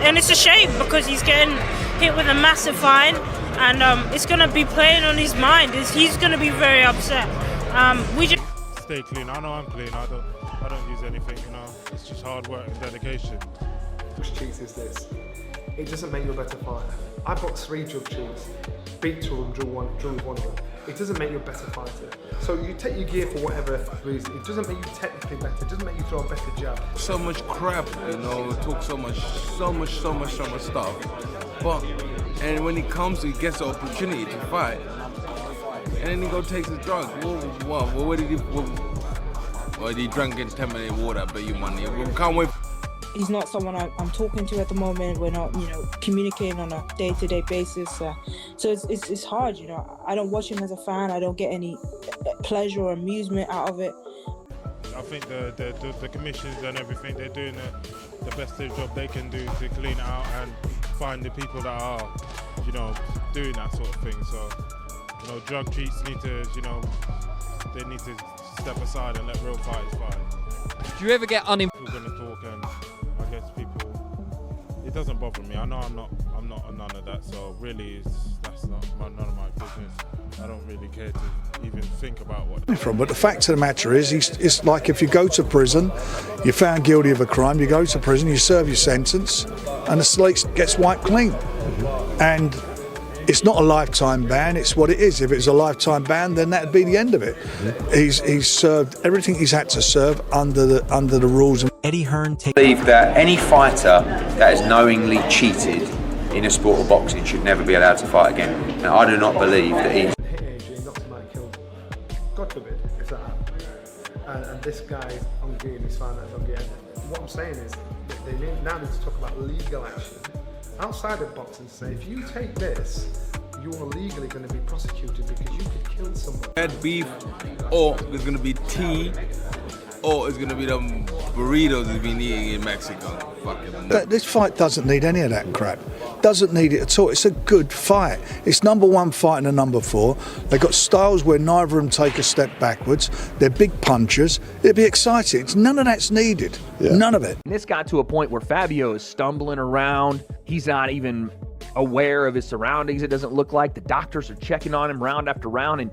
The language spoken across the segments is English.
And it's a shame because he's getting hit with a massive fine, and it's going to be playing on his mind. He's going to be very upset. We just stay clean. I know I'm clean. I don't use anything. You know, it's just hard work and dedication. Which cheats is this? It doesn't make you a better fighter. I boxed 3 drug cheats, beat 2 of them, drew with 1 of them. It doesn't make you a better fighter. So you take your gear for whatever reason. It doesn't make you technically better. It doesn't make you throw a better jab. So much crap, you know, talk so much stuff. But, and when he comes, he gets the opportunity to fight. And then he takes the drugs. What did he, well, he drank in 10-minute water, I bet you money. We can't wait. He's not someone I'm talking to at the moment. We're not, communicating on a day-to-day basis. So it's hard, I don't watch him as a fan. I don't get any pleasure or amusement out of it. I think the commissions and everything, they're doing the best job they can do to clean it out and find the people that are, doing that sort of thing. So, drug cheats need to, they need to step aside and let real fighters fight. Do you ever get People are going to talk, and I guess it doesn't bother me. I know I'm not none of that, so really that's none of my business. I don't really care to even think about what. But the fact of the matter is, it's like if you go to prison, you're found guilty of a crime, you go to prison, you serve your sentence, and the slate gets wiped clean. And it's not a lifetime ban, it's what it is. If it's a lifetime ban, then that'd be the end of it. He's served everything he's had to serve under the rules. Eddie Hearn I believe that any fighter that has knowingly cheated in a sport of boxing should never be allowed to fight again. And I do not believe that he's God forbid if that happened. And this guy on game, he's found out on game. What I'm saying is they now need to talk about legal action outside of boxing to say, if you take this, you are legally going to be prosecuted because you could kill someone. Red beef, or there's going to be tea, or it's going to be the burritos he's been eating in Mexico. This fight doesn't need any of that crap. Doesn't need it at all. It's a good fight. It's #1 fighting a #4. They've got styles where neither of them take a step backwards. They're big punchers. It'd be exciting. None of that's needed. Yeah. None of it. And this got to a point where Fabio is stumbling around. He's not even aware of his surroundings. It doesn't look like the doctors are checking on him round after round. And,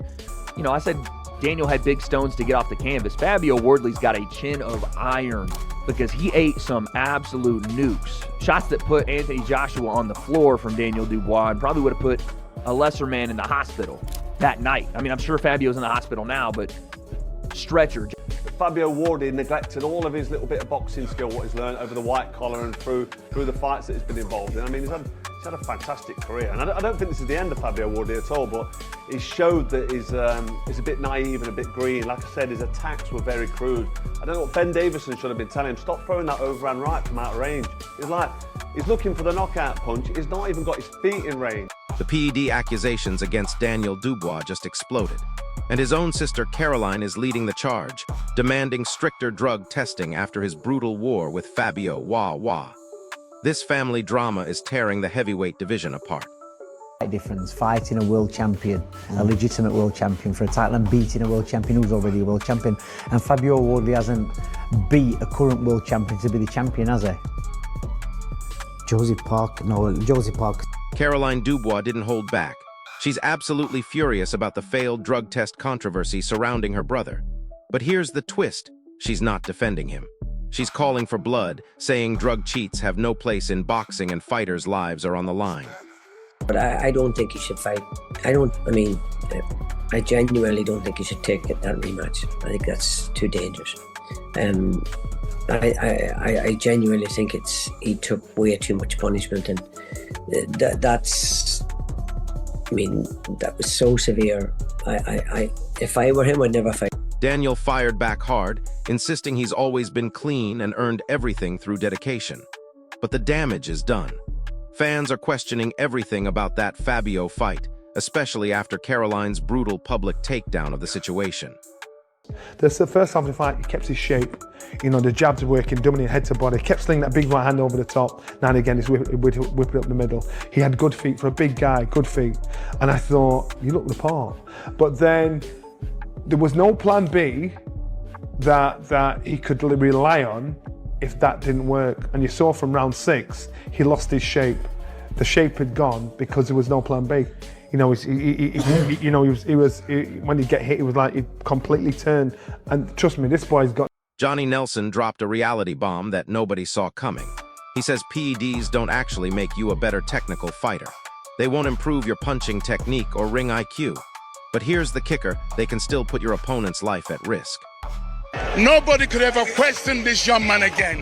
I said Daniel had big stones to get off the canvas. Fabio Wardley's got a chin of iron because he ate some absolute nukes. Shots that put Anthony Joshua on the floor from Daniel Dubois and probably would have put a lesser man in the hospital that night. I mean, I'm sure Fabio's in the hospital now, but stretcher. Fabio Wardley neglected all of his little bit of boxing skill, what he's learned over the white collar and through the fights that he's been involved in. I mean, he's had a fantastic career, and I don't think this is the end of Fabio Wardley at all, but he showed that he's a bit naive and a bit green. Like I said, his attacks were very crude. I don't know what Ben Davison should have been telling him. Stop throwing that overhand right from out of range. He's looking for the knockout punch. He's not even got his feet in range. The PED accusations against Daniel Dubois just exploded, and his own sister Caroline is leading the charge, demanding stricter drug testing after his brutal war with Fabio Wah. This family drama is tearing the heavyweight division apart. Difference fighting a world champion, a legitimate world champion for a title, and beating a world champion who's already a world champion. And Fabio Wardley hasn't beat a current world champion to be the champion, has he? Josie Park. Caroline Dubois didn't hold back. She's absolutely furious about the failed drug test controversy surrounding her brother. But here's the twist: she's not defending him. She's calling for blood, saying drug cheats have no place in boxing and fighters' lives are on the line. But I don't think he should fight. I genuinely don't think he should take that rematch. I think that's too dangerous. I genuinely think he took way too much punishment, and that was so severe. If I were him, I'd never fight. Daniel fired back hard, insisting he's always been clean and earned everything through dedication. But the damage is done. Fans are questioning everything about that Fabio fight, especially after Caroline's brutal public takedown of the situation. The first half of the fight, he kept his shape. The jabs were working, dominating head to body. He kept slinging that big right hand over the top. Now and again, he's whipping up the middle. He had good feet for a big guy, good feet. And I thought, you look the part. But then there was no plan B that he could rely on if that didn't work. And you saw from round 6, he lost his shape. The shape had gone because there was no plan B. You know, when he get hit, it was like he completely turned. And trust me, this boy's got. Johnny Nelson dropped a reality bomb that nobody saw coming. He says PEDs don't actually make you a better technical fighter. They won't improve your punching technique or ring IQ. But here's the kicker, they can still put your opponent's life at risk. Nobody could ever question this young man again.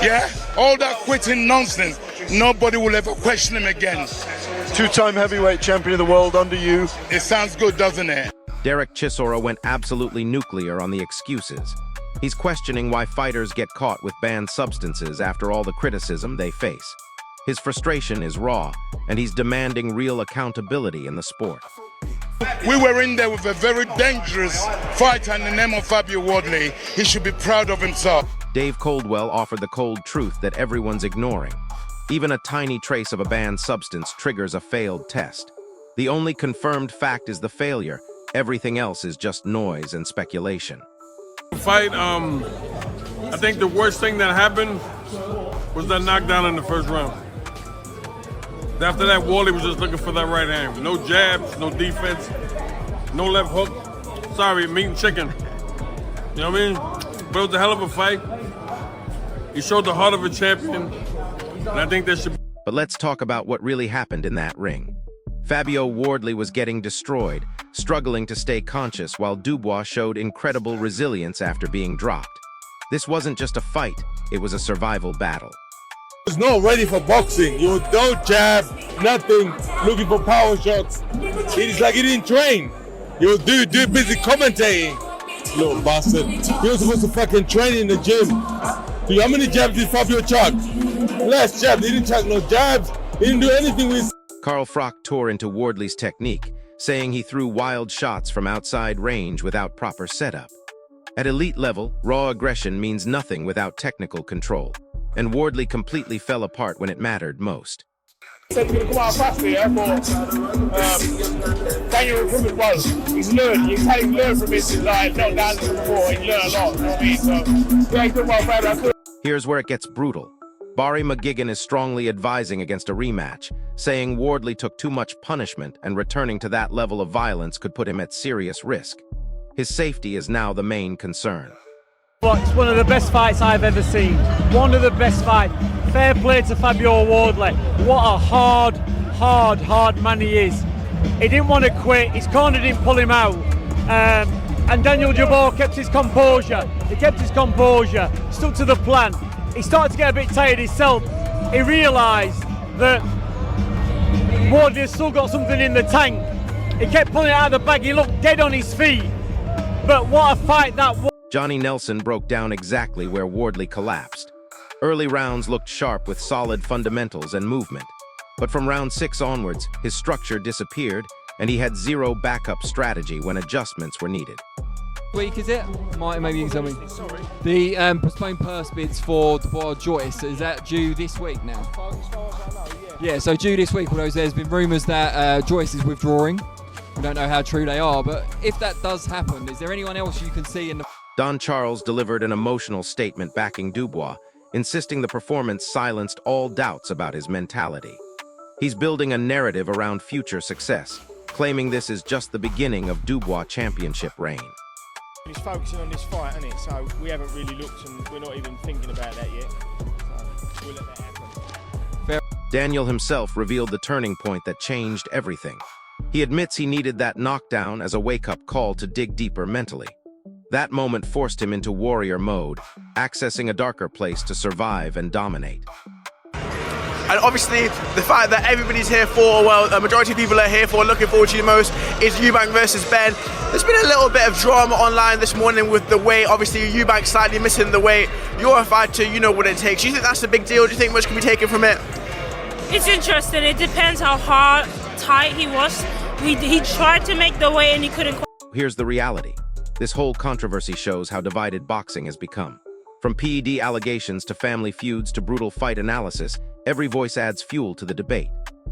Yeah? All that quitting nonsense, nobody will ever question him again. Two-time heavyweight champion of the world under you. It sounds good, doesn't it? Derek Chisora went absolutely nuclear on the excuses. He's questioning why fighters get caught with banned substances after all the criticism they face. His frustration is raw, and he's demanding real accountability in the sport. We were in there with a very dangerous fighter in the name of Fabio Wardley. He should be proud of himself. Dave Coldwell offered the cold truth that everyone's ignoring. Even a tiny trace of a banned substance triggers a failed test. The only confirmed fact is the failure. Everything else is just noise and speculation. Fight, I think the worst thing that happened was that knockdown in the first round. After that, Wally was just looking for that right hand. No jabs, no defense, no left hook. Sorry, meat and chicken. You know what I mean? But it was a hell of a fight. He showed the heart of a champion, and I think that should be. But let's talk about what really happened in that ring. Fabio Wardley was getting destroyed, struggling to stay conscious while Dubois showed incredible resilience after being dropped. This wasn't just a fight, it was a survival battle. He's not ready for boxing. You don't jab, nothing, looking for power shots. It's like he didn't train. You do busy commentating. Little bastard. He was supposed to fucking train in the gym. So how many jabs did Fabio chuck? Less jabs. He didn't chuck no jabs. He didn't do anything with. Carl Froch tore into Wardley's technique, saying he threw wild shots from outside range without proper setup. At elite level, raw aggression means nothing without technical control. And Wardley completely fell apart when it mattered most. Said to come out faster, yeah, but Daniel Reprimand was. He's learned. He's learned from his knockdowns before. He learned a lot, you know what I mean? So, yeah, he took my fight. Here's where it gets brutal. Barry McGuigan is strongly advising against a rematch, saying Wardley took too much punishment and returning to that level of violence could put him at serious risk. His safety is now the main concern. It's one of the best fights I've ever seen. One of the best fights. Fair play to Fabio Wardley. What a hard man he is. He didn't want to quit. His corner didn't pull him out. And Daniel Dubois kept his composure. He kept his composure, stuck to the plan. He started to get a bit tired himself. He realised that Wardley has still got something in the tank. He kept pulling it out of the bag. He looked dead on his feet. But what a fight that was. Johnny Nelson broke down exactly where Wardley collapsed. Early rounds looked sharp with solid fundamentals and movement. But from round 6 onwards, his structure disappeared and he had zero backup strategy when adjustments were needed. Week is it? Maybe you can tell me. The postponed purse bids for Dubois Joyce, is that due this week now? Yeah, so due this week, although there's been rumours that Joyce is withdrawing. We don't know how true they are, but if that does happen, is there anyone else you can see in the... Don Charles delivered an emotional statement backing Dubois, insisting the performance silenced all doubts about his mentality. He's building a narrative around future success, claiming this is just the beginning of Dubois' championship reign. He's focusing on this fight, isn't it? So we haven't really looked and we're not even thinking about that yet. So we'll let that happen. Fair. Daniel himself revealed the turning point that changed everything. He admits he needed that knockdown as a wake-up call to dig deeper mentally. That moment forced him into warrior mode, accessing a darker place to survive and dominate. And obviously, the fight that everybody's here for, well, a majority of people are here for, looking forward to the most, is Eubank versus Ben. There's been a little bit of drama online this morning with the weight. Obviously, Eubank slightly missing the weight. You're a fighter, you know what it takes. Do you think that's a big deal? Do you think much can be taken from it? It's interesting. It depends how hard, tight he was. He tried to make the weight and he couldn't. Here's the reality. This whole controversy shows how divided boxing has become. From PED allegations to family feuds to brutal fight analysis, every voice adds fuel to the debate.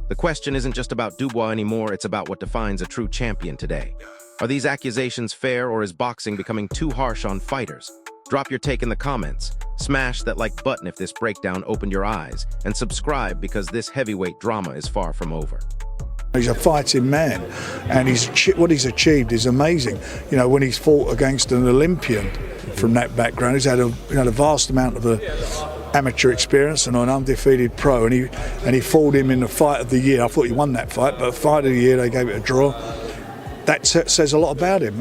The question isn't just about Dubois anymore, it's about what defines a true champion today. Are these accusations fair, or is boxing becoming too harsh on fighters? Drop your take in the comments, smash that like button if this breakdown opened your eyes, and subscribe because this heavyweight drama is far from over. He's a fighting man, and what he's achieved is amazing. You know, when he's fought against an Olympian from that background, he's had a vast amount of amateur experience and an undefeated pro, and he fought him in the fight of the year. I thought he won that fight, but fight of the year they gave it a draw. That says a lot about him.